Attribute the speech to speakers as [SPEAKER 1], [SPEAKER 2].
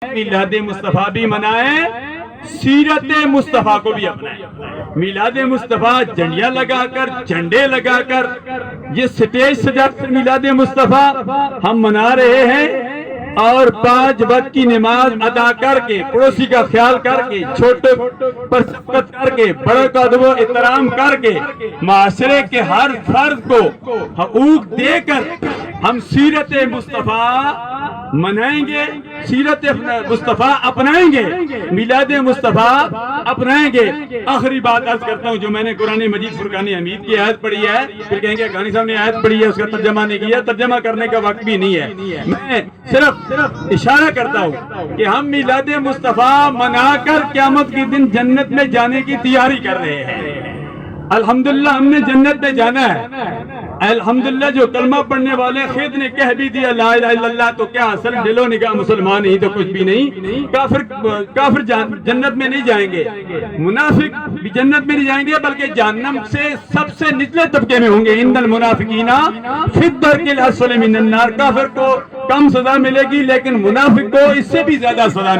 [SPEAKER 1] میلاد مصطفیٰ بھی منائیں، سیرت مصطفیٰ کو بھی اپنائیں۔ میلاد مصطفیٰ جھنڈیاں لگا کر، جھنڈے لگا کر، یہ سٹیج سجا کر میلاد مصطفیٰ ہم منا رہے ہیں، اور 5 وقت کی نماز ادا کر کے، پڑوسی کا خیال کر کے، چھوٹے پر شفقت کر کے، بڑوں کا ادب و احترام کر کے، معاشرے کے ہر فرد کو حقوق دے کر ہم سیرت مصطفیٰ منائیں گے، سیرت مصطفیٰ اپنائیں گے، میلاد مصطفیٰ اپنائیں گے۔ آخری بات عرض کرتا ہوں، جو میں نے قرآن مجید فرقان حمید کی آیت پڑھی ہے، پھر کہیں گے غانی صاحب نے آیت پڑھی ہے، اس کا ترجمہ نہیں کیا، ترجمہ کرنے کا وقت بھی نہیں ہے۔ میں صرف اشارہ کرتا ہوں کہ ہم میلاد مصطفیٰ منا کر قیامت کے دن جنت میں جانے کی تیاری کر رہے ہیں۔ الحمدللہ ہم نے جنت میں جانا ہے۔ الحمدللہ جو کلمہ پڑھنے والے خود نے کہہ بھی دیا لا الہ الا اللہ، تو کیا اصل دل و نگاہ مسلمان ہی تو کچھ بھی نہیں۔ کافر جنت میں نہیں جائیں گے، منافق بھی جنت میں نہیں جائیں گے، بلکہ جہنم سے سب سے نچلے طبقے میں ہوں گے۔ ان المنافقین فی الدرک الاسفل من النار۔ کافر کو کم سزا ملے گی، لیکن منافق کو اس سے بھی زیادہ سزا ملے گی۔